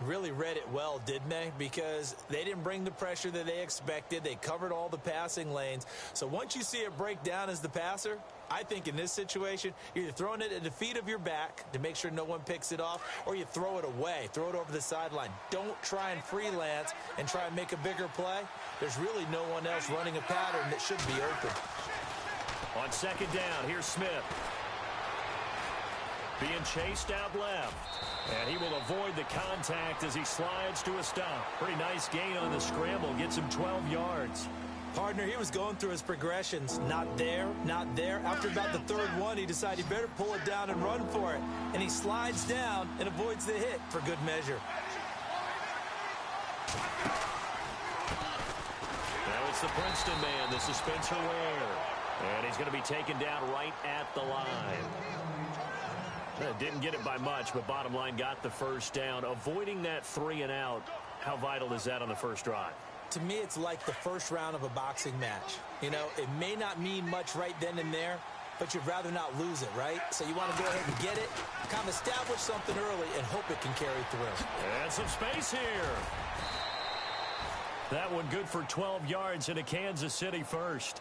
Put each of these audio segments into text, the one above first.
Really read it well, didn't they? Because they didn't bring the pressure that they expected. They covered all the passing lanes. So once you see it break down as the passer, I think in this situation, you're either throwing it at the feet of your back to make sure no one picks it off, or you throw it away, throw it over the sideline. Don't try and freelance and try and make a bigger play. There's really no one else running a pattern that should be open. On second down, here's Smith. Being chased out left. And he will avoid the contact as he slides to a stop. Pretty nice gain on the scramble. Gets him 12 yards. Partner, he was going through his progressions. Not there, not there. After about the third one, he decided he better pull it down and run for it. And he slides down and avoids the hit for good measure. Now it's the Princeton man. This is Spencer Ware. And he's going to be taken down right at the line. Didn't get it by much, but bottom line got the first down. Avoiding that 3 and out, how vital is that on the first drive? To me, it's like the first round of a boxing match. You know, it may not mean much right then and there, but you'd rather not lose it, right? So you want to go ahead and get it, kind of establish something early, and hope it can carry through. And some space here. That one good for 12 yards into Kansas City first.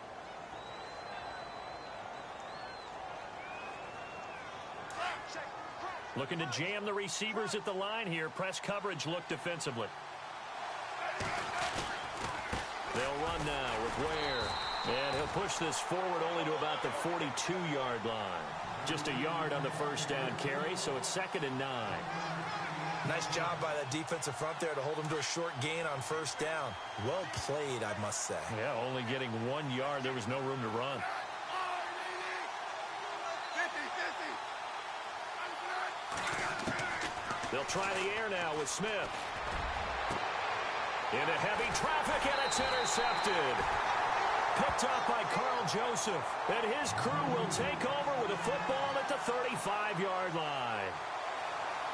Looking to jam the receivers at the line here. Press coverage look defensively. They'll run now with Ware. And he'll push this forward only to about the 42-yard line. Just a yard on the first down carry, so it's 2nd and 9. Nice job by that defensive front there to hold him to a short gain on first down. Well played, I must say. Yeah, only getting 1 yard. There was no room to run. They'll try the air now with Smith. Into heavy traffic, and it's intercepted. Picked up by Carl Joseph. And his crew will take over with a football at the 35-yard line.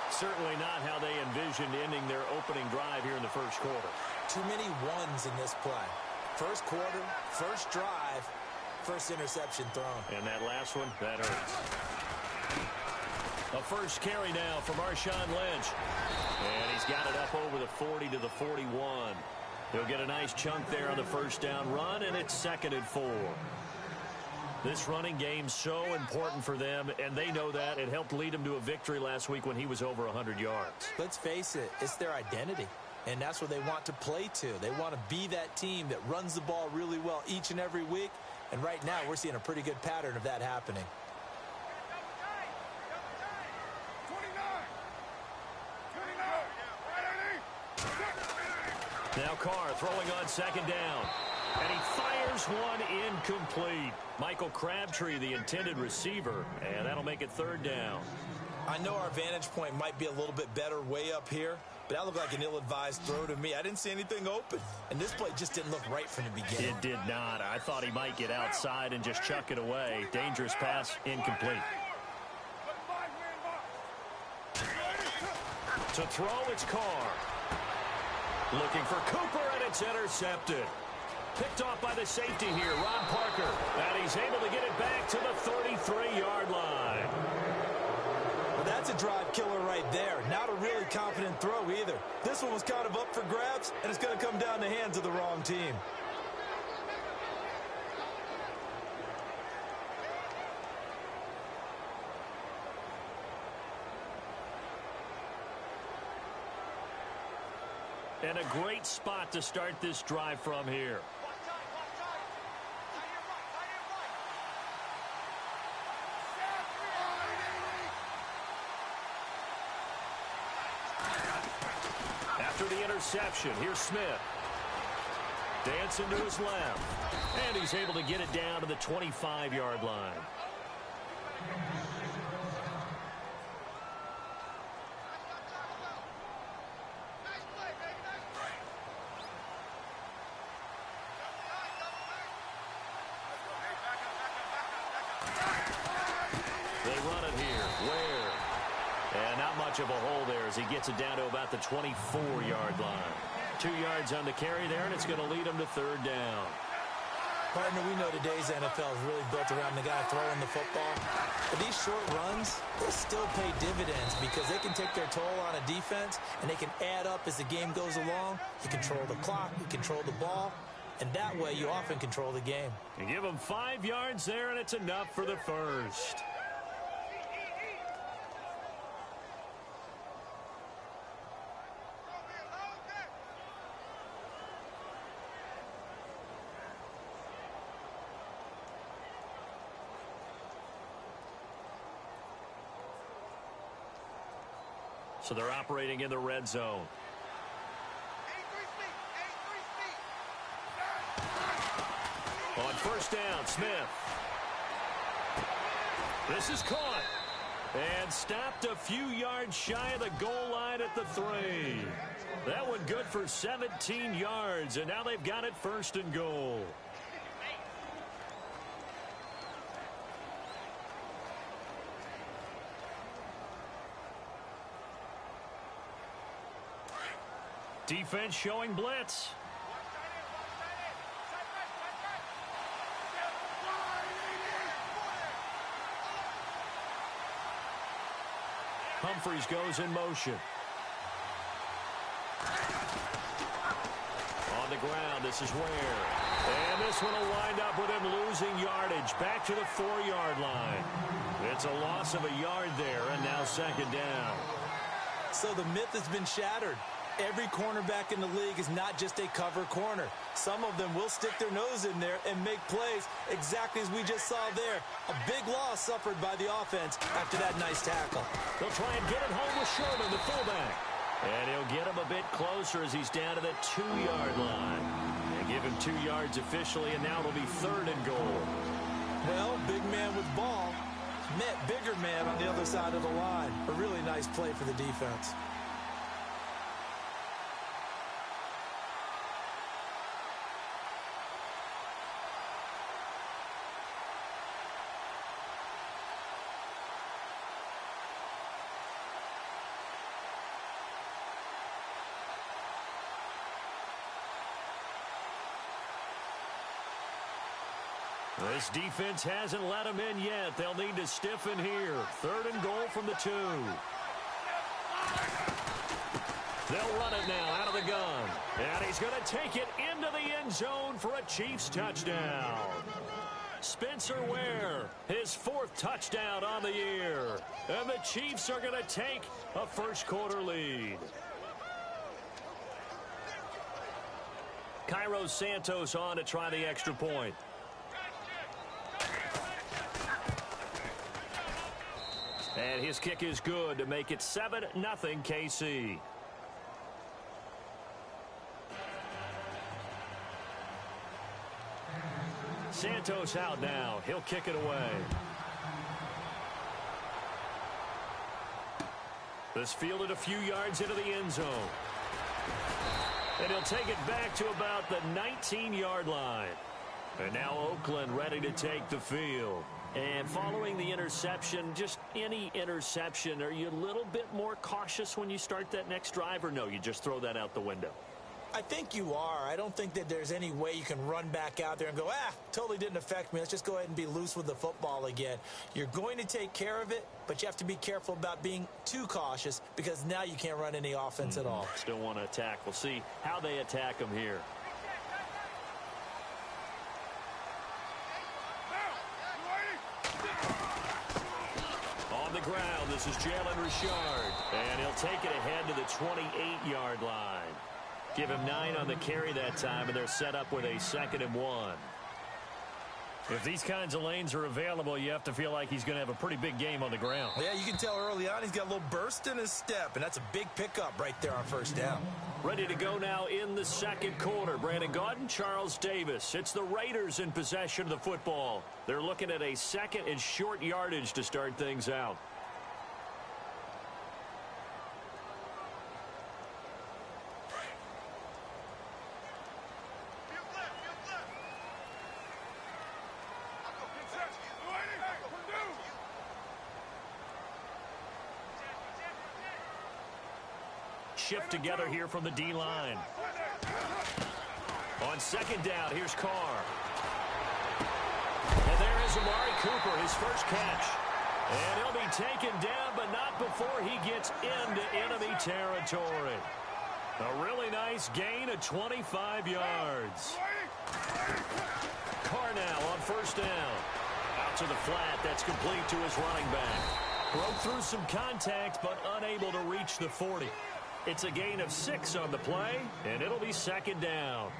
Certainly not how they envisioned ending their opening drive here in the first quarter. Too many ones in this play. First quarter, first drive, first interception thrown. And that last one, that hurts. A first carry now for Marshawn Lynch. And he's got it up over the 40 to the 41. He'll get a nice chunk there on the first down run, and it's 2nd and 4. This running game's so important for them, and they know that. It helped lead them to a victory last week when he was over 100 yards. Let's face it, it's their identity, and that's what they want to play to. They want to be that team that runs the ball really well each and every week, and right now we're seeing a pretty good pattern of that happening. Now Carr throwing on second down. And he fires one incomplete. Michael Crabtree, the intended receiver. And that'll make it 3rd down. I know our vantage point might be a little bit better way up here, but that looked like an ill-advised throw to me. I didn't see anything open. And this play just didn't look right from the beginning. It did not. I thought he might get outside and just chuck it away. Dangerous pass, incomplete. To throw, it's Carr. Looking for Cooper, and it's intercepted. Picked off by the safety here, Ron Parker. And he's able to get it back to the 33-yard line. Well, that's a drive killer right there. Not a really confident throw either. This one was kind of up for grabs, and it's going to come down the hands of the wrong team. And a great spot to start this drive from here. After the interception, here's Smith. Dancing to his left. And he's able to get it down to the 25-yard line. Of a hole there as he gets it down to about the 24-yard line. 2 yards on the carry there, and it's going to lead him to 3rd down. Partner, we know today's NFL is really built around the guy throwing the football. But these short runs, they still pay dividends because they can take their toll on a defense, and they can add up as the game goes along. You control the clock, you control the ball, and that way you often control the game. You give them 5 yards there, and it's enough for the first. So they're operating in the red zone. On first down, Smith. This is caught. And stopped a few yards shy of the goal line at the 3. That one good for 17 yards, and now they've got it first and goal. Defense showing blitz. Humphries goes in motion. On the ground, this is Ware. And this one will wind up with him losing yardage. Back to the 4-yard line. It's a loss of a yard there, and now second down. So the myth has been shattered. Every cornerback in the league is not just a cover corner. Some of them will stick their nose in there and make plays exactly as we just saw there. A big loss suffered by the offense after that nice tackle. They'll try and get it home with Sherman, the fullback. And he'll get him a bit closer as he's down to the 2-yard line. They give him 2 yards officially, and now it'll be third and goal. Well, big man with ball met bigger man on the other side of the line. A really nice play for the defense. This defense hasn't let them in yet. They'll need to stiffen here. Third and goal from the 2. They'll run it now out of the gun. And he's going to take it into the end zone for a Chiefs touchdown. Spencer Ware, his 4th touchdown on the year. And the Chiefs are going to take a first-quarter lead. Cairo Santos on to try the extra point. And his kick is good to make it 7-0 KC. Santos out now. He'll kick it away. This fielded a few yards into the end zone. And he'll take it back to about the 19-yard line. And now Oakland ready to take the field. And following the interception, just any interception, are you a little bit more cautious when you start that next drive, or no, you just throw that out the window? I think you are. I don't think that there's any way you can run back out there and go, totally didn't affect me. Let's just go ahead and be loose with the football again. You're going to take care of it, but you have to be careful about being too cautious because now you can't run any offense at all. Still want to attack. We'll see how they attack them here. On the ground, this is Jalen Richard. And he'll take it ahead to the 28-yard line. Give him 9 on the carry that time, and they're set up with a 2nd and 1. If these kinds of lanes are available, you have to feel like he's going to have a pretty big game on the ground. Yeah, you can tell early on he's got a little burst in his step, and that's a big pickup right there on first down. Ready to go now in the second quarter. Brandon Gaudin, Charles Davis. It's the Raiders in possession of the football. They're looking at a 2nd and short yardage to start things out. Shift together here from the D-line. On 2nd down, here's Carr. Here's Amari Cooper, his first catch. And he'll be taken down, but not before he gets into enemy territory. A really nice gain of 25 yards. Carr now on first down. Out to the flat. That's complete to his running back. Broke through some contact, but unable to reach the 40. It's a gain of 6 on the play, and it'll be second down.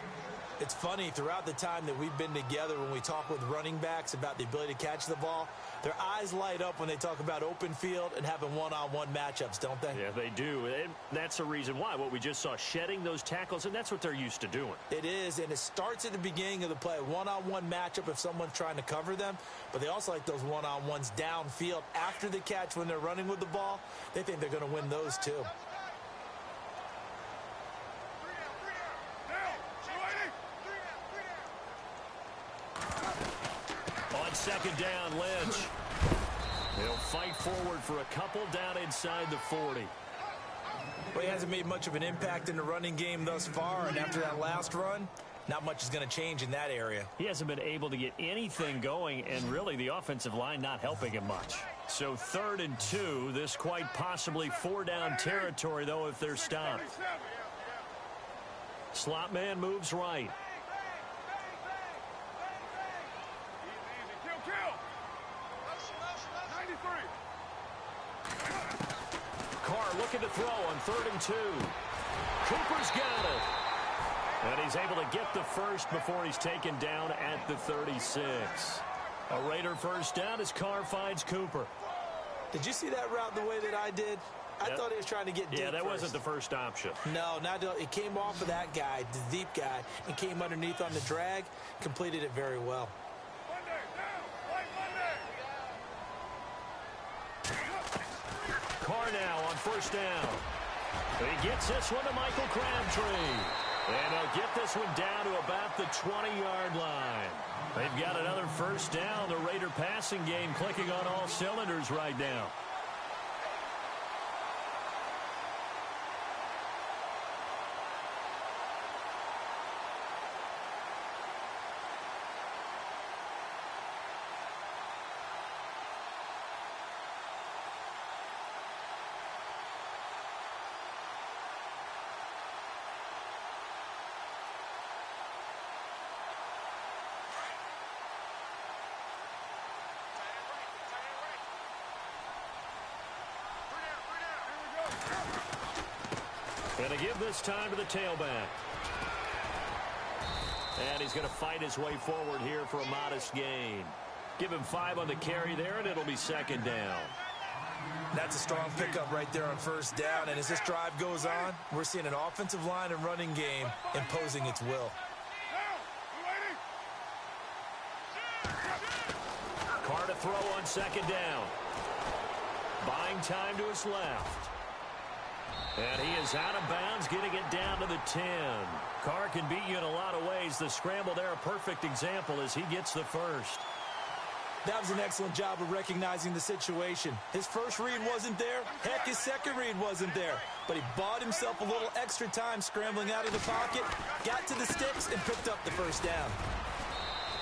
It's funny, throughout the time that we've been together, when we talk with running backs about the ability to catch the ball, their eyes light up when they talk about open field and having one-on-one matchups, don't they? Yeah, they do. And that's the reason why. What we just saw, shedding those tackles, and that's what they're used to doing. It is, and it starts at the beginning of the play. One-on-one matchup if someone's trying to cover them, but they also like those one-on-ones downfield after the catch when they're running with the ball. They think they're going to win those too. Second down, Lynch. He'll fight forward for a couple down inside the 40. Well, he hasn't made much of an impact in the running game thus far, and after that last run, not much is going to change in that area. He hasn't been able to get anything going, and really the offensive line not helping him much. So 3rd and 2, this quite possibly 4-down territory, though, if they're stopped. Slot man moves right. Carr looking to throw on 3rd and 2. Cooper's got it. And he's able to get the first before he's taken down at the 36. A Raider first down as Carr finds Cooper. Did you see that route the way that I did? I thought he was trying to get deep. Yeah, that first. wasn't the first option. No, it came off of that guy, the deep guy, and came underneath on the drag, completed it very well. Carr now on first down. He gets this one to Michael Crabtree. And he'll get this one down to about the 20-yard line. They've got another first down. The Raider passing game clicking on all cylinders right now. Going to give this time to the tailback. And he's going to fight his way forward here for a modest gain. Give him 5 on the carry there, and it'll be second down. That's a strong pickup right there on first down. And as this drive goes on, we're seeing an offensive line and running game imposing its will. Carr to throw on second down. Buying time to his left. And he is out of bounds, getting it down to the 10. Carr can beat you in a lot of ways. The scramble there, a perfect example as he gets the first. That was an excellent job of recognizing the situation. His first read wasn't there. Heck, his second read wasn't there. But he bought himself a little extra time scrambling out of the pocket, got to the sticks, and picked up the first down.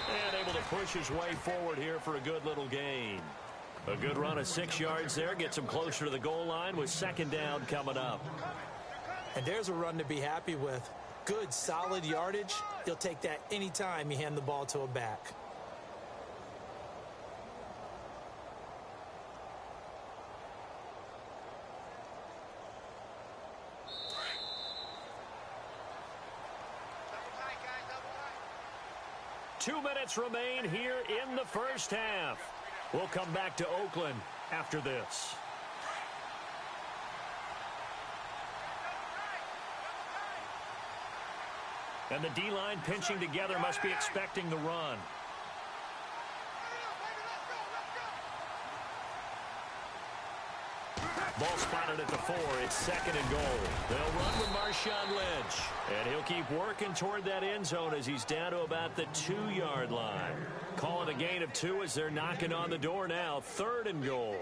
And able to push his way forward here for a good little gain. A good run of 6 yards there. Gets him closer to the goal line with second down coming up. And there's a run to be happy with. Good, solid yardage. You'll take that anytime you hand the ball to a back. Two minutes remain here in the first half. We'll come back to Oakland after this. And the D-line pinching together must be expecting the run. Ball spotted at the 4. It's second and goal. They'll run with Marshawn Lynch. And he'll keep working toward that end zone as he's down to about the 2-yard line. Call it a gain of 2 as they're knocking on the door now. Third and goal.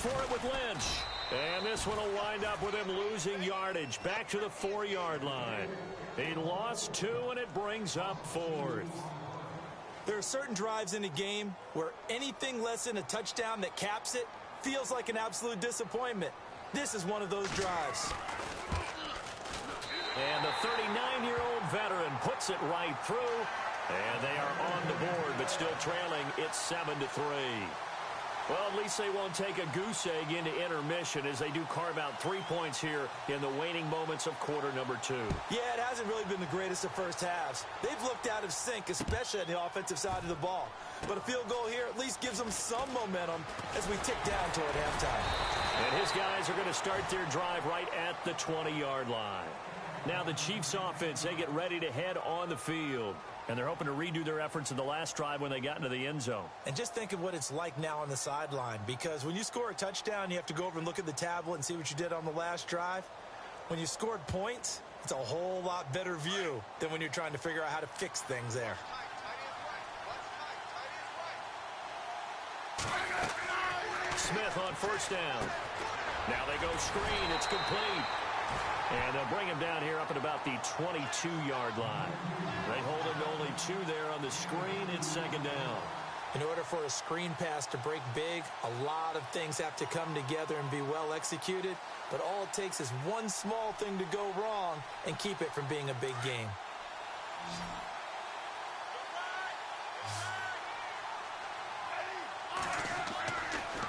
for it with Lynch. And this one will wind up with him losing yardage back to the 4-yard line. He lost 2, and it brings up 4th. There are certain drives in a game where anything less than a touchdown that caps it feels like an absolute disappointment. This is one of those drives. And the 39-year-old veteran puts it right through. And they are on the board, but still trailing. It's 7-3. Well, at least they won't take a goose egg into intermission as they do carve out 3 points here in the waning moments of quarter number 2. Yeah, it hasn't really been the greatest of first halves. They've looked out of sync, especially on the offensive side of the ball. But a field goal here at least gives them some momentum as we tick down toward halftime. And his guys are going to start their drive right at the 20-yard line. Now the Chiefs offense, they get ready to head on the field. And they're hoping to redo their efforts in the last drive when they got into the end zone. And just think of what it's like now on the sideline, because when you score a touchdown, you have to go over and look at the tablet and see what you did on the last drive. When you scored points, it's a whole lot better view than when you're trying to figure out how to fix things there. Smith on first down. Now they go screen. It's complete. And they'll bring him down here up at about the 22-yard line. They hold him to only 2 there on the screen. It's second down. In order for a screen pass to break big, a lot of things have to come together and be well executed. But all it takes is one small thing to go wrong and keep it from being a big game.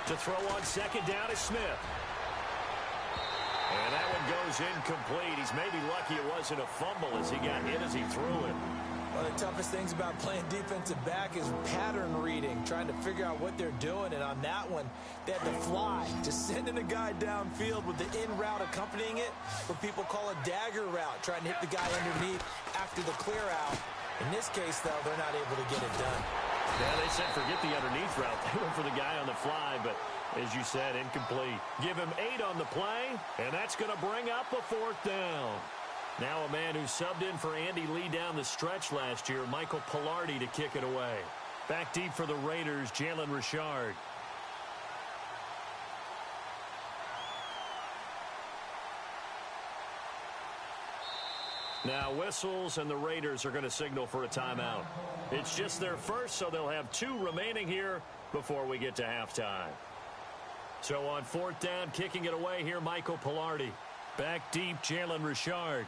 To throw on second down is Smith. And that one goes incomplete. He's maybe lucky it wasn't a fumble as he got hit as he threw it. One of the toughest things about playing defensive back is pattern reading, trying to figure out what they're doing. And on that one, they had to fly, just sending a guy downfield with the in route accompanying it, what people call a dagger route, trying to hit the guy underneath after the clear out. In this case, though, they're not able to get it done. Yeah, they said forget the underneath route. They went for the guy on the fly, but as you said, incomplete. Give him 8 on the play, and that's going to bring up a 4th down. Now a man who subbed in for Andy Lee down the stretch last year, Michael Pilardi, to kick it away. Back deep for the Raiders, Jalen Richard. Now whistles, and the Raiders are going to signal for a timeout. It's just their first, so they'll have 2 remaining here before we get to halftime. So on 4th down, kicking it away here, Michael Pilardi. Back deep, Jalen Richard.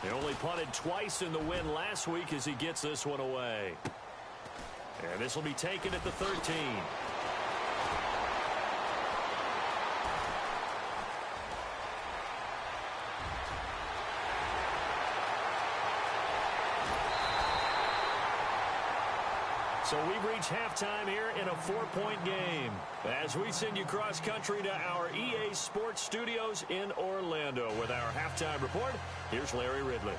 They only punted twice in the win last week as he gets this one away. And this will be taken at the 13. So we've reached halftime here in a 4-point game. As we send you cross-country to our EA Sports Studios in Orlando with our halftime report, here's Larry Ridley.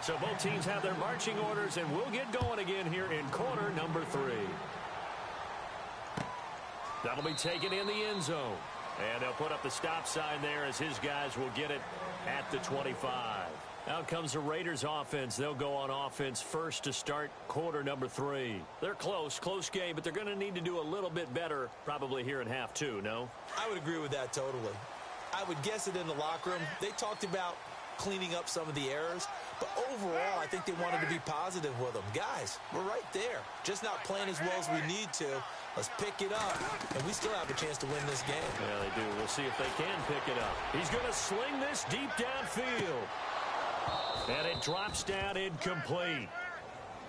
So both teams have their marching orders, and we'll get going again here in quarter number 3. That'll be taken in the end zone. And they'll put up the stop sign there as his guys will get it at the 25. Out comes the Raiders offense. They'll go on offense first to start quarter number 3. They're close game, but they're going to need to do a little bit better probably here in half 2, no? I would agree with that totally. I would guess it in the locker room. They talked about cleaning up some of the errors, but overall I think they wanted to be positive with them. Guys, we're right there. Just not playing as well as we need to. Let's pick it up, and we still have a chance to win this game. Yeah, they do. We'll see if they can pick it up. He's going to sling this deep downfield. And it drops down incomplete.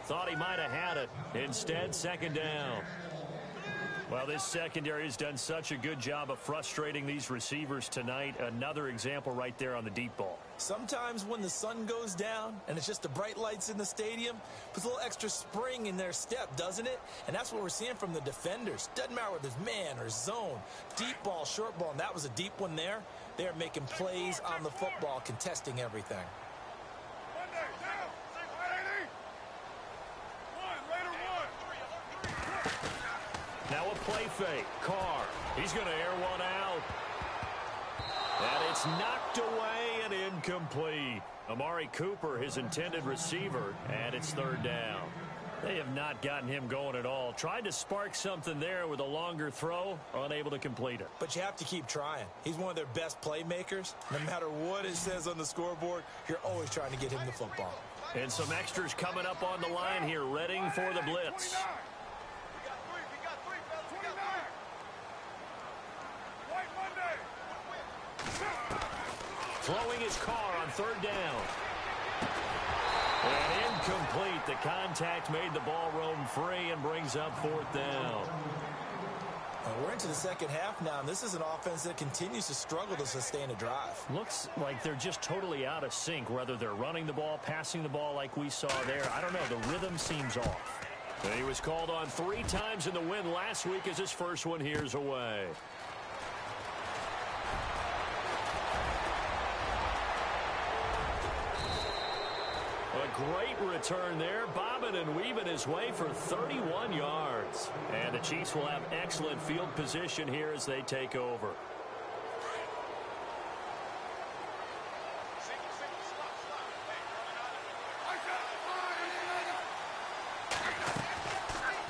Thought he might have had it. Instead, second down. Well, this secondary has done such a good job of frustrating these receivers tonight. Another example right there on the deep ball. Sometimes when the sun goes down and it's just the bright lights in the stadium, puts a little extra spring in their step, doesn't it? And that's what we're seeing from the defenders. Doesn't matter whether it's man or zone, deep ball, short ball, and that was a deep one there. They're making plays on the football, contesting everything. Now a play fake. Carr. He's going to air one out. And it's knocked away and incomplete. Amari Cooper, his intended receiver, and it's third down. They have not gotten him going at all. Tried to spark something there with a longer throw, unable to complete it. But you have to keep trying. He's one of their best playmakers. No matter what it says on the scoreboard, you're always trying to get him the football. And some extras coming up on the line here, readying for the blitz. Throwing his car on third down. And incomplete. The contact made the ball roam free and brings up fourth down. We're into the second half now, and this is an offense that continues to struggle to sustain a drive. Looks like they're just totally out of sync, whether they're running the ball, passing the ball like we saw there. I don't know. The rhythm seems off. And he was called on 3 times in the win last week as his first one here's away. A great return there, bobbing and weaving his way for 31 yards. And the Chiefs will have excellent field position here as they take over.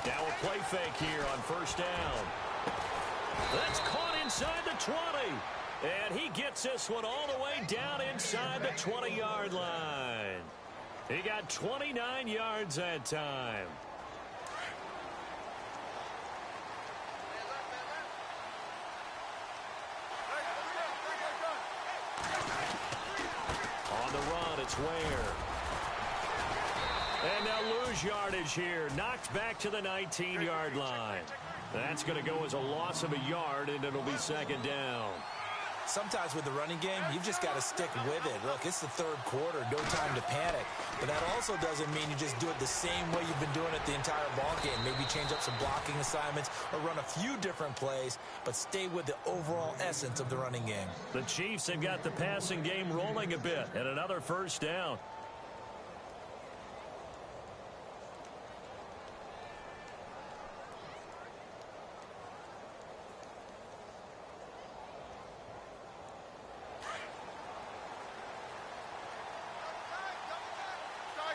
Now a play fake here on first down. That's caught inside the 20. And he gets this one all the way down inside the 20-yard line. He got 29 yards that time. On the run, it's Ware. And they'll lose yardage here. Knocked back to the 19-yard line. That's going to go as a loss of a yard, and it'll be second down. Sometimes with the running game, you've just got to stick with it. Look, it's the third quarter, no time to panic. But that also doesn't mean you just do it the same way you've been doing it the entire ball game. Maybe change up some blocking assignments or run a few different plays, but stay with the overall essence of the running game. The Chiefs have got the passing game rolling a bit, and another first down.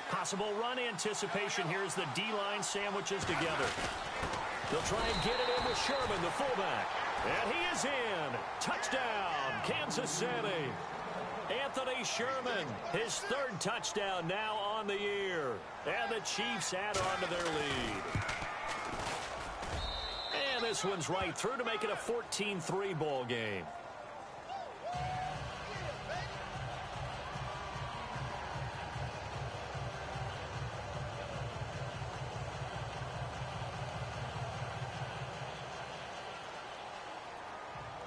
Possible run anticipation here as the D-line sandwiches together. They'll try and get it in with Sherman, the fullback. And he is in. Touchdown, Kansas City. Anthony Sherman, his third touchdown now on the year. And the Chiefs add on to their lead. And this one's right through to make it a 14-3 ball game.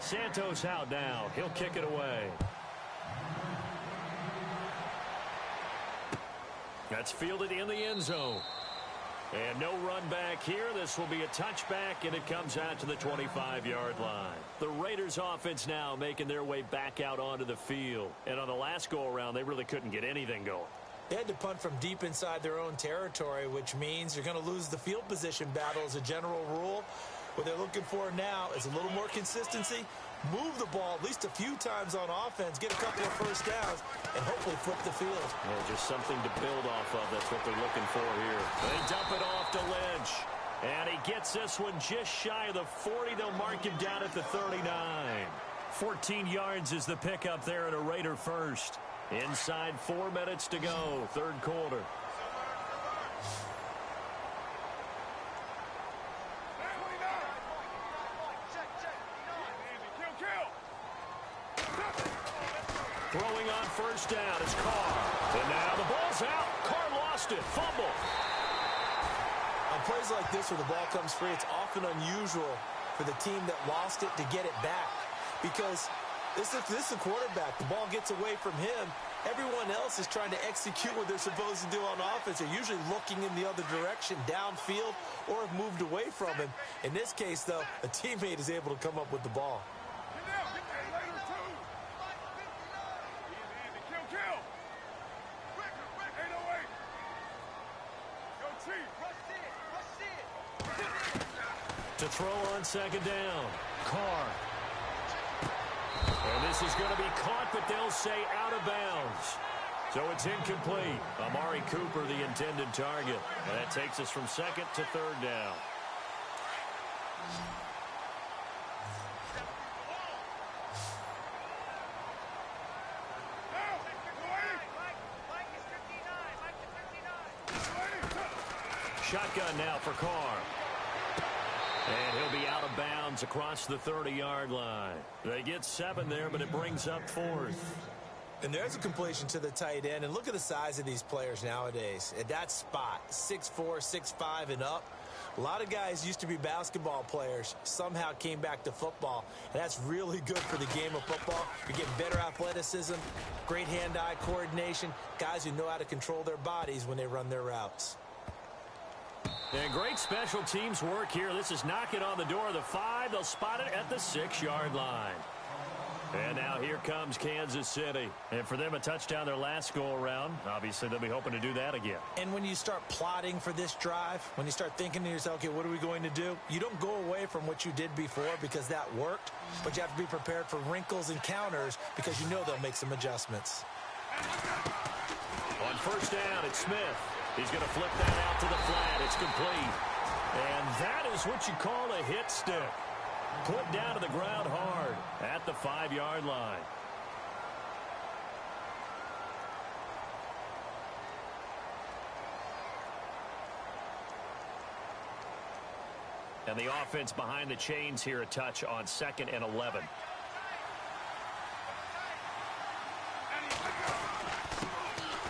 Santos out now. He'll kick it away. That's fielded in the end zone. And no run back here. This will be a touchback, and it comes out to the 25-yard line. The Raiders offense now making their way back out onto the field. And on the last go-around, they really couldn't get anything going. They had to punt from deep inside their own territory, which means you're going to lose the field position battle as a general rule. What they're looking for now is a little more consistency, move the ball at least a few times on offense, get a couple of first downs, and hopefully flip the field. Well, just something to build off of. That's what they're looking for here. They dump it off to Lynch. And he gets this one just shy of the 40. They'll mark him down at the 39. 14 yards is the pickup there at a Raider first. Inside 4 minutes to go, third quarter. Throwing on first down is Carr. And now the ball's out. Carr lost it. Fumble. On plays like this where the ball comes free, it's often unusual for the team that lost it to get it back. Because this is a quarterback. The ball gets away from him. Everyone else is trying to execute what they're supposed to do on offense. They're usually looking in the other direction, downfield, or have moved away from him. In this case, though, a teammate is able to come up with the ball. To throw on second down, Carr. And this is going to be caught, but they'll say out of bounds. So it's incomplete. Amari Cooper, the intended target. And that takes us from second to third down. Shotgun now for Carr. And he'll be out of bounds across the 30-yard line. They get 7 there, but it brings up 4th. And there's a completion to the tight end. And look at the size of these players nowadays. At that spot, 6'4", 6'5", and up. A lot of guys used to be basketball players, somehow came back to football. And that's really good for the game of football. You're getting better athleticism, great hand-eye coordination, guys who know how to control their bodies when they run their routes. And great special teams work here. This is knocking on the door of the 5. They'll spot it at the 6-yard line. And now here comes Kansas City. And for them, a touchdown their last go-around. Obviously, they'll be hoping to do that again. And when you start plotting for this drive, when you start thinking to yourself, okay, what are we going to do? You don't go away from what you did before because that worked. But you have to be prepared for wrinkles and counters because you know they'll make some adjustments. On first down, it's Smith. He's going to flip that out to the flat. It's complete. And that is what you call a hit stick. Put down to the ground hard at the 5-yard line. And the offense behind the chains here, a touch on 2nd and 11.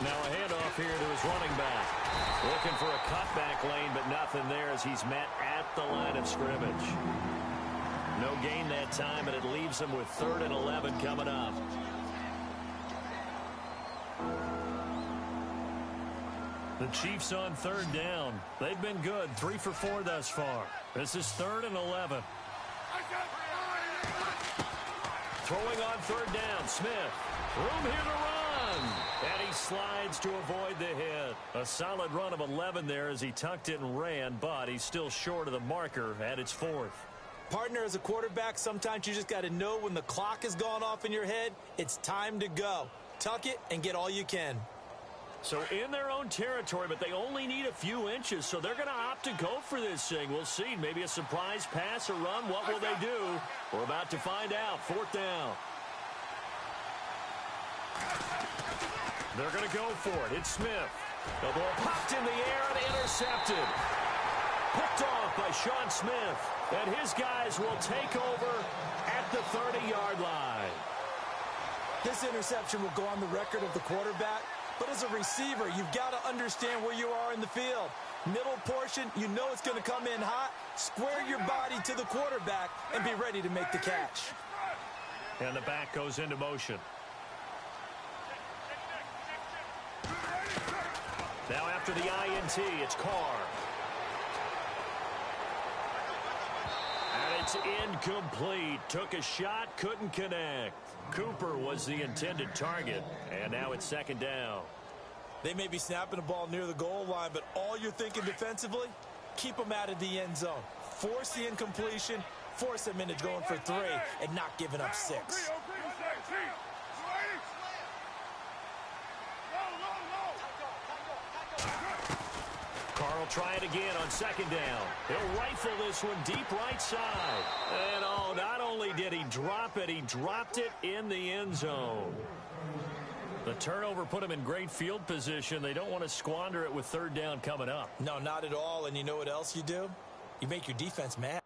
Now a handoff here to his running back. Looking for a cutback lane, but nothing there as he's met at the line of scrimmage. No gain that time, and it leaves him with 3rd and 11 coming up. The Chiefs on 3rd down. They've been good, 3 for 4 thus far. This is 3rd and 11. Throwing on 3rd down, Smith. Room here to run. And he slides to avoid the hit. A solid run of 11 there as he tucked it and ran, but he's still short of the marker at its 4th. Partner, as a quarterback, sometimes you just got to know when the clock has gone off in your head, it's time to go. Tuck it and get all you can. So in their own territory, but they only need a few inches, so they're going to opt to go for this thing. We'll see. Maybe a surprise pass or run. What will they do? We're about to find out. 4th down. They're going to go for it. It's Smith. The ball popped in the air and intercepted. Picked off by Sean Smith. And his guys will take over at the 30-yard line. This interception will go on the record of the quarterback. But as a receiver, you've got to understand where you are in the field. Middle portion, you know it's going to come in hot. Square your body to the quarterback and be ready to make the catch. And the back goes into motion. Now after the INT, it's Carr. And it's incomplete. Took a shot, couldn't connect. Cooper was the intended target, and now it's 2nd down. They may be snapping the ball near the goal line, but all you're thinking defensively, keep them out of the end zone. Force the incompletion, force them into going for 3, and not giving up 6. Carr will try it again on 2nd down. He'll rifle this one deep right side. And oh, not only did he drop it, he dropped it in the end zone. The turnover put him in great field position. They don't want to squander it with 3rd down coming up. No, not at all. And you know what else you do? You make your defense mad.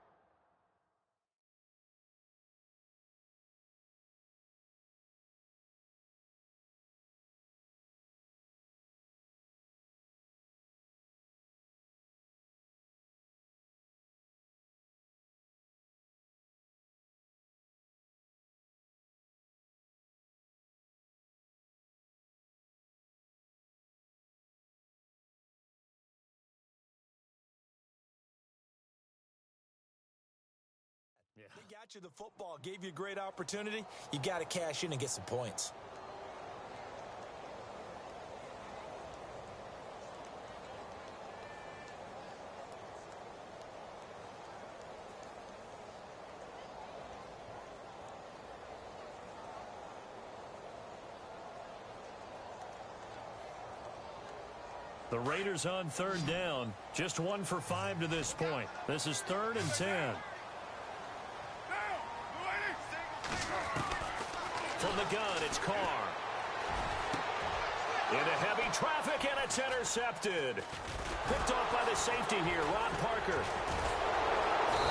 Yeah. They got you the football, gave you a great opportunity. You got to cash in and get some points. The Raiders on third down. Just 1 for 5 to this point. This is 3rd and 10. From the gun, it's Carr. Into heavy traffic, and it's intercepted. Picked off by the safety here, Ron Parker.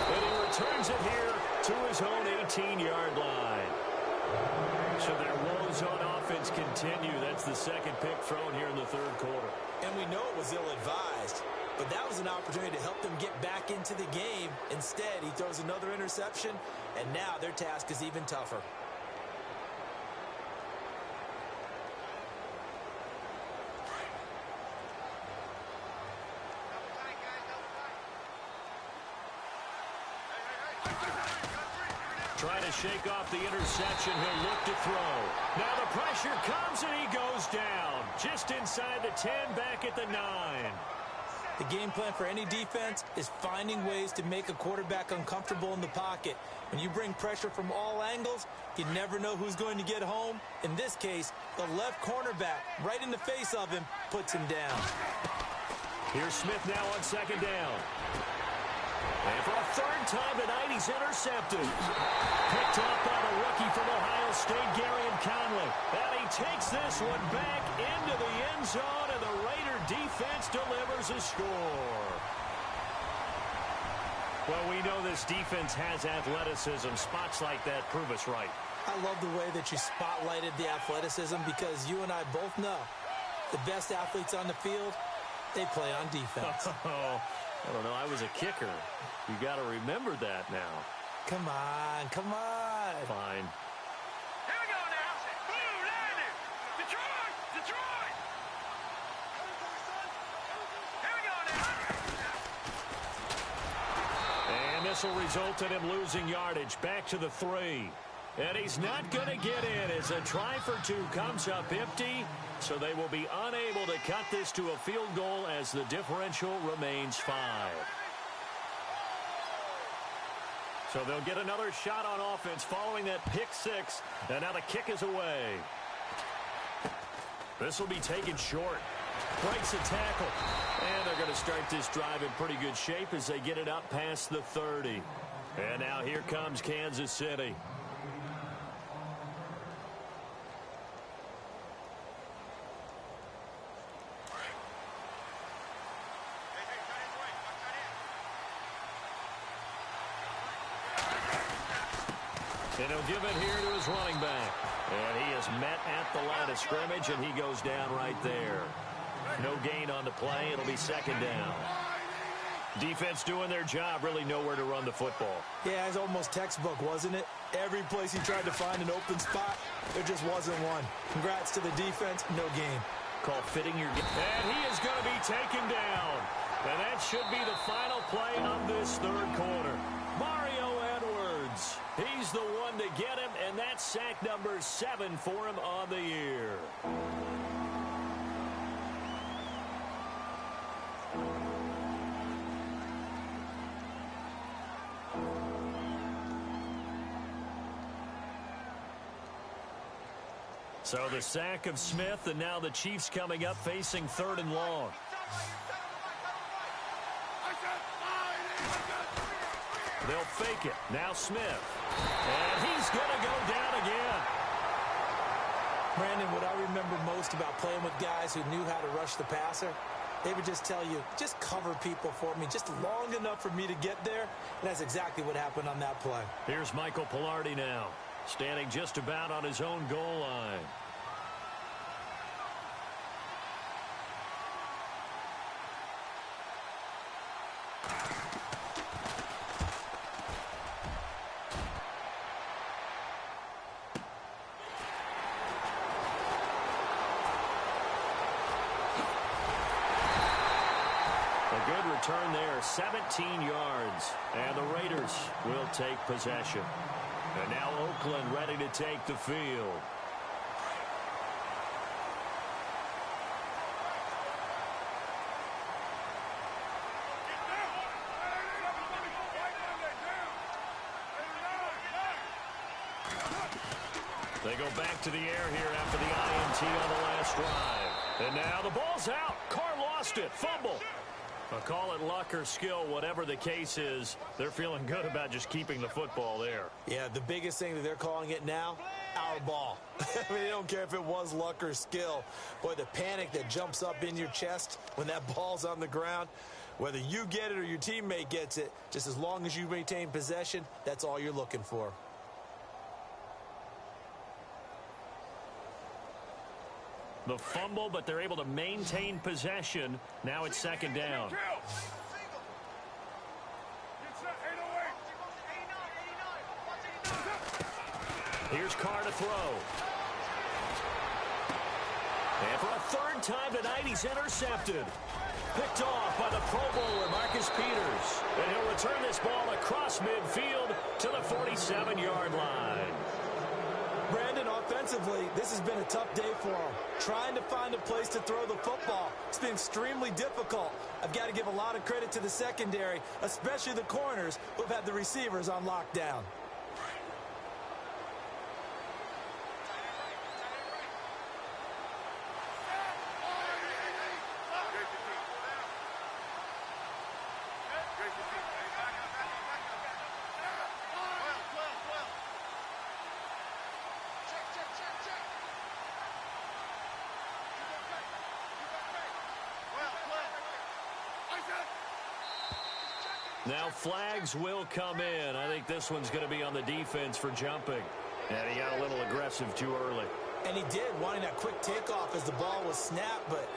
And he returns it here to his own 18-yard line. So their woes on offense continue. That's the second pick thrown here in the third quarter. And we know it was ill-advised, but that was an opportunity to help them get back into the game. Instead, he throws another interception, and now their task is even tougher. Trying to shake off the interception. He'll look to throw. Now the pressure comes, and he goes down. Just inside the 10, back at the 9. The game plan for any defense is finding ways to make a quarterback uncomfortable in the pocket. When you bring pressure from all angles, you never know who's going to get home. In this case, the left cornerback, right in the face of him, puts him down. Here's Smith now on second down. And for a third time tonight, he's intercepted. Picked up by the rookie from Ohio State, Garyon Conley. And he takes this one back into the end zone, and the Raider defense delivers a score. Well, we know this defense has athleticism. Spots like that prove us right. I love the way that you spotlighted the athleticism, because you and I both know the best athletes on the field, they play on defense. I don't know. I was a kicker. You got to remember that now. Come on, come on. Fine. Here we go now. Blue Lightning. Detroit, Detroit. Here we go now. And this will result in him losing yardage. Back to the 3. And he's not going to get in as a try for 2 comes up empty. So they will be unable to cut this to a field goal as the differential remains 5. So they'll get another shot on offense following that pick 6. And now the kick is away. This will be taken short. Breaks a tackle. And they're going to start this drive in pretty good shape as they get it up past the 30. And now here comes Kansas City. And he'll give it here to his running back. And he is met at the line of scrimmage, and he goes down right there. No gain on the play. It'll be second down. Defense doing their job, really nowhere to run the football. Yeah, it's almost textbook, wasn't it? Every place he tried to find an open spot, there just wasn't one. Congrats to the defense, no gain. Call fitting your game. And he is going to be taken down. And that should be the final play of this third quarter. Mario Edwards. He's the one to get him, and that's sack number 7 for him on the year. So the sack of Smith, and now the Chiefs coming up facing 3rd and long. They'll fake it. Now Smith. And he's going to go down again. Brandon, what I remember most about playing with guys who knew how to rush the passer, they would just tell you, just cover people for me, just long enough for me to get there. And that's exactly what happened on that play. Here's Michael Pilardi now, standing just about on his own goal line. Turn there, 17 yards, and the Raiders will take possession. And now Oakland ready to take the field. They go back to the air here after the INT on the last drive. And now the ball's out. Carr lost it. Fumble. Call it luck or skill, whatever the case is. They're feeling good about just keeping the football there. Yeah, the biggest thing that they're calling it now, our ball. I mean, they don't care if it was luck or skill. Boy, the panic that jumps up in your chest when that ball's on the ground, whether you get it or your teammate gets it, just as long as you maintain possession, that's all you're looking for. The fumble, but they're able to maintain possession. Now it's second down. Here's Carr to throw. And for a third time tonight, he's intercepted. Picked off by the Pro Bowler, Marcus Peters. And he'll return this ball across midfield to the 47-yard line. Brandon, offensively, this has been a tough day for him. Trying to find a place to throw the football. It's been extremely difficult. I've got to give a lot of credit to the secondary, especially the corners who've had the receivers on lockdown. Now flags will come in. I think this one's going to be on the defense for jumping. And he got a little aggressive too early. And he did, wanting that quick takeoff as the ball was snapped. But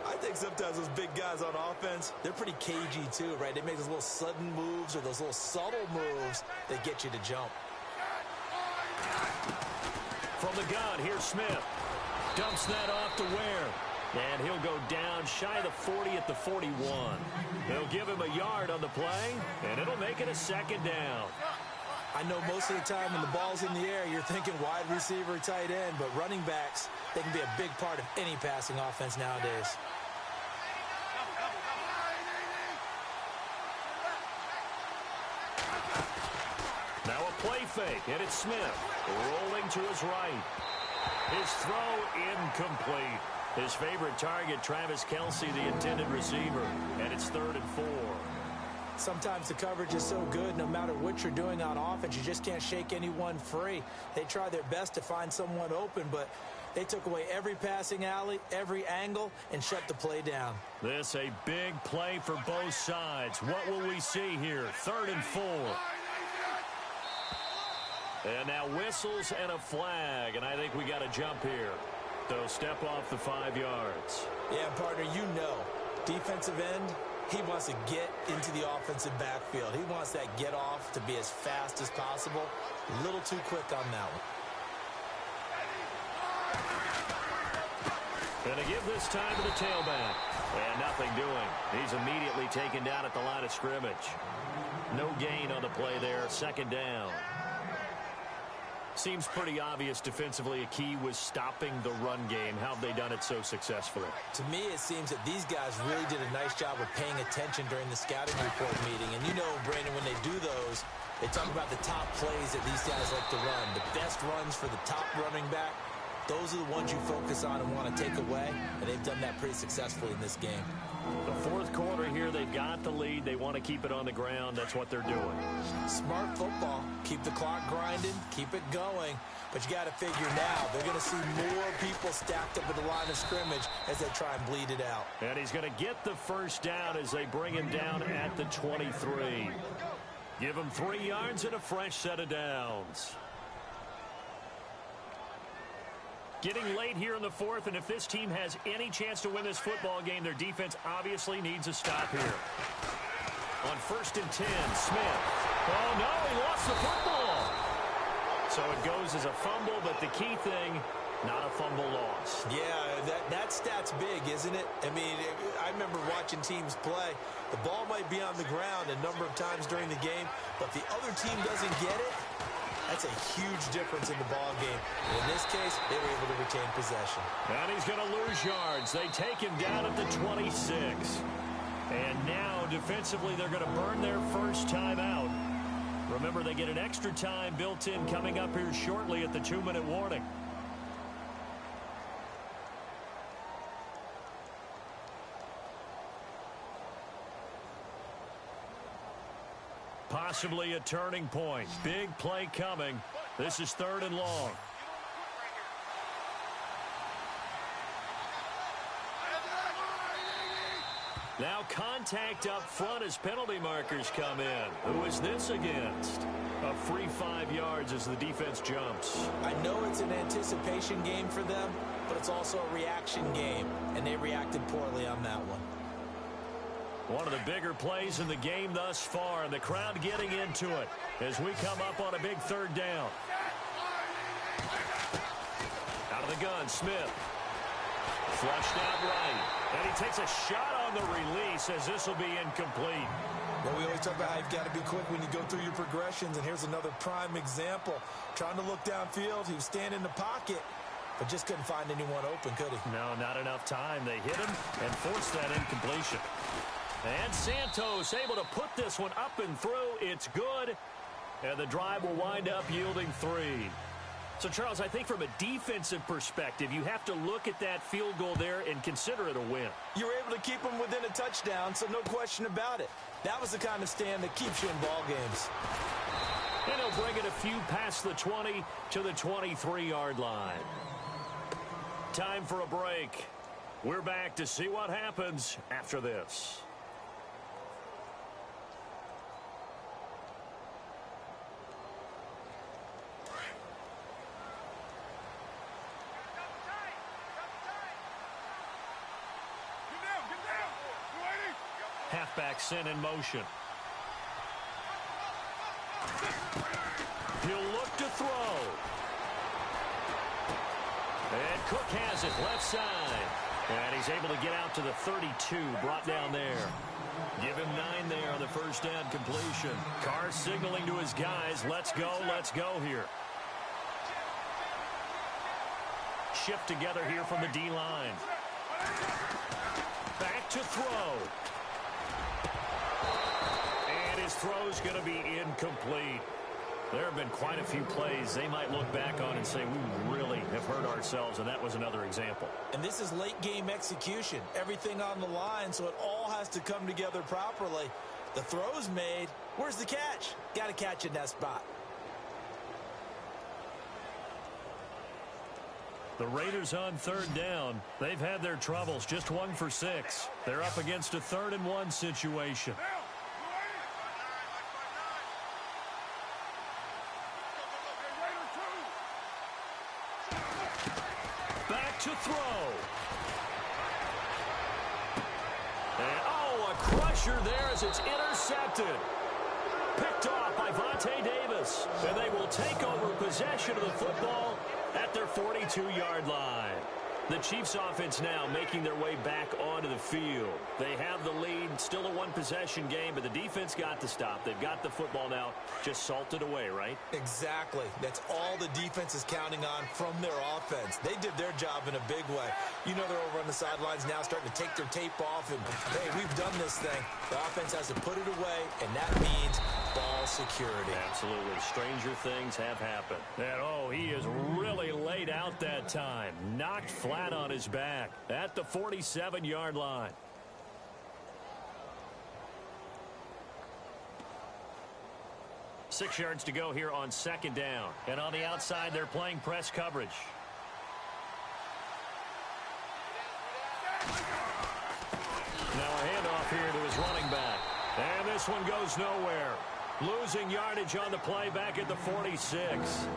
I think sometimes those big guys on offense, they're pretty cagey too, right? They make those little sudden moves or those little subtle moves that get you to jump. From the gun, here's Smith. Dumps that off to Ware. And he'll go down shy of the 40 at the 41. They'll give him a yard on the play, and it'll make it a second down. I know most of the time when the ball's in the air, you're thinking wide receiver, tight end, but running backs, they can be a big part of any passing offense nowadays. Now a play fake, and it's Smith rolling to his right. His throw incomplete. His favorite target, Travis Kelce, the intended receiver, and it's 3rd and 4. Sometimes the coverage is so good, no matter what you're doing on offense, you just can't shake anyone free. They try their best to find someone open, but they took away every passing alley, every angle, and shut the play down. This a big play for both sides. What will we see here? 3rd and 4. And now whistles and a flag, and I think we got to jump here. So step off the 5 yards. Yeah, partner, you know, defensive end, he wants to get into the offensive backfield. He wants that get off to be as fast as possible. A little too quick on that one. And to give this time to the tailback. And nothing doing. He's immediately taken down at the line of scrimmage. No gain on the play there. Second down. Seems pretty obvious defensively a key was stopping the run game. How have they done it so successfully? To me, it seems that these guys really did a nice job of paying attention during the scouting report meeting. And you know, Brandon, when they do those, they talk about the top plays that these guys like to run. The best runs for the top running back, those are the ones you focus on and want to take away. And they've done that pretty successfully in this game. The 4th quarter here, they've got the lead. They want to keep it on the ground. That's what they're doing. Smart football. Keep the clock grinding. Keep it going. But you got to figure now, they're going to see more people stacked up at the line of scrimmage as they try and bleed it out. And he's going to get the first down as they bring him down at the 23. Give him 3 yards and a fresh set of downs. Getting late here in the 4th, and if this team has any chance to win this football game, their defense obviously needs a stop here. On 1st and 10, Smith. Oh, no, he lost the football. So it goes as a fumble, but the key thing, not a fumble loss. Yeah, that stat's big, isn't it? I mean, I remember watching teams play. The ball might be on the ground a number of times during the game, but if the other team doesn't get it, that's a huge difference in the ball game. In this case, they were able to retain possession. And he's going to lose yards. They take him down at the 26. And now, defensively, they're going to burn their first time out. Remember, they get an extra time built in coming up here shortly at the 2-minute warning. possibly a turning point. Big play coming. This is 3rd and long. Now contact up front as penalty markers come in. Who is this against? A free 5 yards as the defense jumps. I know it's an anticipation game for them, but it's also a reaction game, and they reacted poorly on that one. One of the bigger plays in the game thus far, and the crowd getting into it as we come up on a big 3rd down. Out of the gun, Smith. Flushed out right. And he takes a shot on the release as this will be incomplete. Well, we always talk about how you've got to be quick when you go through your progressions, and here's another prime example. Trying to look downfield, he was standing in the pocket, but just couldn't find anyone open, could he? No, not enough time. They hit him and forced that incompletion. And Santos able to put this one up and through. It's good, and the drive will wind up yielding 3. So, Charles, I think from a defensive perspective, you have to look at that field goal there and consider it a win. You were able to keep them within a touchdown, so no question about it. That was the kind of stand that keeps you in ball games. And he'll bring it a few past the 20 to the 23-yard line. Time for a break. We're back to see what happens after this. Halfback sent in motion. He'll look to throw. And Cook has it left side. And he's able to get out to the 32, brought down there. Give him 9 there on the first down completion. Carr signaling to his guys, let's go here. Shift together here from the D-line. Back to throw. And his throw's going to be incomplete. There have been quite a few plays they might look back on and say, we really have hurt ourselves, and that was another example. And this is late game execution. Everything on the line, so it all has to come together properly. The throw's made. Where's the catch? Got to catch in that spot. The Raiders on 3rd down. They've had their troubles, just 1 for 6. They're up against a 3rd and 1 situation. Back to throw. And, oh, a crusher there as it's intercepted. Picked off by Vontae Davis. And they will take over possession of the football at their 42-yard line. The Chiefs offense now making their way back onto the field. They have the lead, still a 1-possession game, but the defense got to stop. They've got the football now, just salted away, right? Exactly. That's all the defense is counting on from their offense. They did their job in a big way. You know they're over on the sidelines now starting to take their tape off, and, hey, we've done this thing. The offense has to put it away, and that means ball security. Absolutely. Stranger things have happened. And, oh, he is really laid out that time. Knocked flat on his back at the 47-yard line. Six yards to go here on 2nd down. And on the outside, they're playing press coverage. Now a handoff here to his running back. And this one goes nowhere. Losing yardage on the play back at the 46.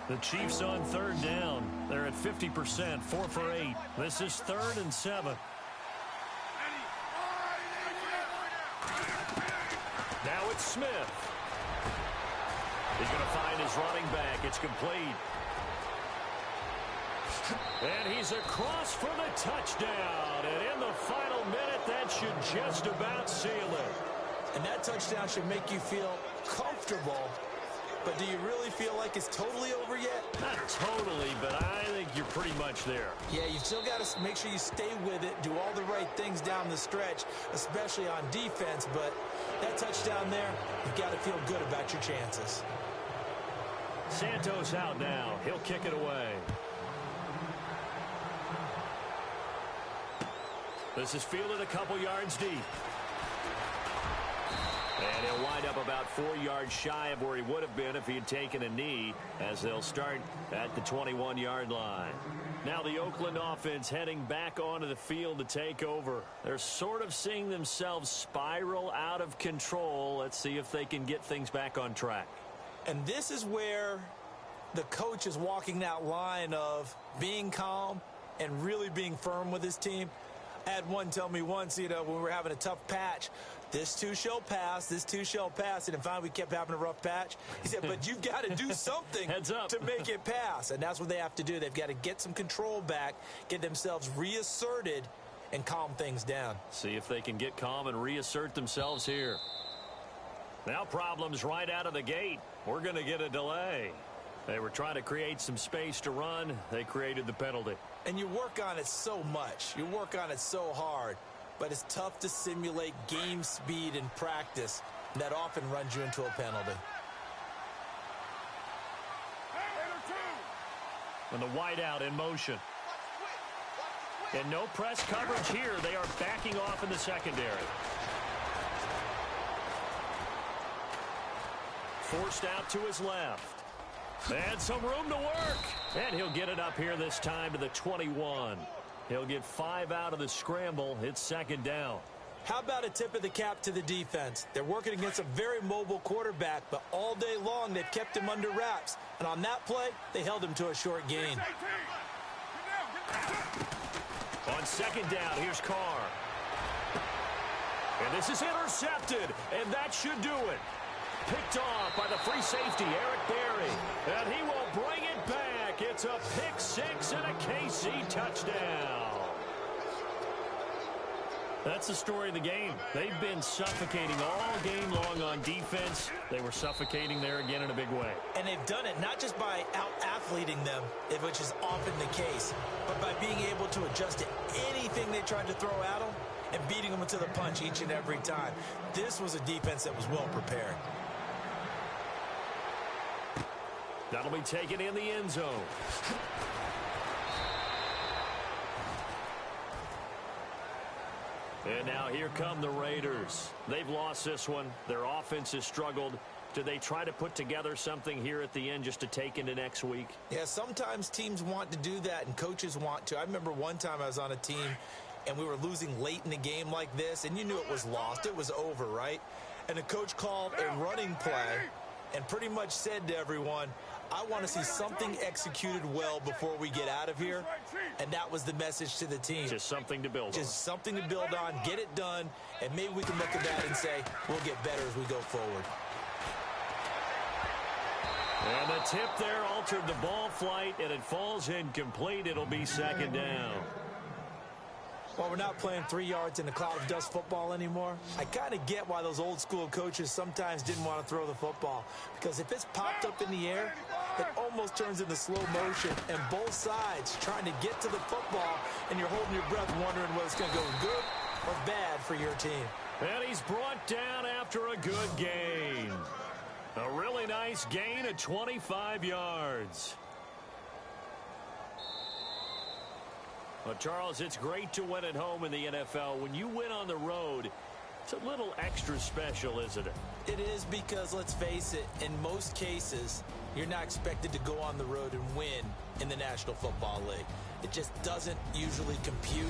The Chiefs on 3rd down. They're at 50%, 4 for 8. This is 3rd and 7. Now it's Smith. He's going to find his running back. It's complete. And he's across for the touchdown. And in the final minute, that should just about seal it. And that touchdown should make you feel comfortable. But do you really feel like it's totally over yet? Not totally, but I think you're pretty much there. Yeah, you've still got to make sure you stay with it, do all the right things down the stretch, especially on defense. But that touchdown there, you've got to feel good about your chances. Santos out now. He'll kick it away. This is fielded a couple yards deep. And he'll wind up about 4 yards shy of where he would have been if he had taken a knee, as they'll start at the 21-yard line. Now the Oakland offense heading back onto the field to take over. They're sort of seeing themselves spiral out of control. Let's see if they can get things back on track. And this is where the coach is walking that line of being calm and really being firm with his team. I had one tell me once, when we were having a tough patch, this too shall pass, this too shall pass. And finally we kept having a rough patch. He said, but you've got to do something to make it pass. And that's what they have to do. They've got to get some control back, get themselves reasserted, and calm things down. See if they can get calm and reassert themselves here. Now problems right out of the gate. We're going to get a delay. They were trying to create some space to run. They created the penalty. And you work on it so much. You work on it so hard. But it's tough to simulate game speed in practice. That often runs you into a penalty. And the wideout in motion. And no press coverage here. They are backing off in the secondary. Forced out to his left. And some room to work. And he'll get it up here this time to the 21. He'll get 5 out of the scramble. It's second down. How about a tip of the cap to the defense? They're working against a very mobile quarterback, but all day long they've kept him under wraps. And on that play, they held him to a short gain. On second down, here's Carr. And this is intercepted, and that should do it. Picked off by the free safety, Eric Berry. And he will bring it back. It's a pick six and a KC touchdown. That's the story of the game. They've been suffocating all game long on defense. They were suffocating there again in a big way. And they've done it not just by out-athleting them, which is often the case, but by being able to adjust to anything they tried to throw at them and beating them to the punch each and every time. This was a defense that was well prepared. That'll be taken in the end zone. And now here come the Raiders. They've lost this one. Their offense has struggled. Do they try to put together something here at the end just to take into next week? Yeah, sometimes teams want to do that and coaches want to. I remember one time I was on a team and we were losing late in the game like this, and you knew it was lost. It was over, right? And the coach called a running play and pretty much said to everyone, I want to see something executed well before we get out of here. And that was the message to the team. Just something to build on. Just something to build on, get it done, and maybe we can look at that and say, we'll get better as we go forward. And the tip there altered the ball flight, and it falls incomplete. It'll be second down. Well, we're not playing 3 yards in a cloud of dust football anymore. I kind of get why those old school coaches sometimes didn't want to throw the football. Because if it's popped up in the air, it almost turns into slow motion. And both sides trying to get to the football, and you're holding your breath wondering whether it's going to go good or bad for your team. And he's brought down after a good gain. A really nice gain of 25 yards. Well, Charles, it's great to win at home in the NFL. When you win on the road, it's a little extra special, isn't it? It is, because, let's face it, in most cases, you're not expected to go on the road and win in the National Football League. It just doesn't usually compute.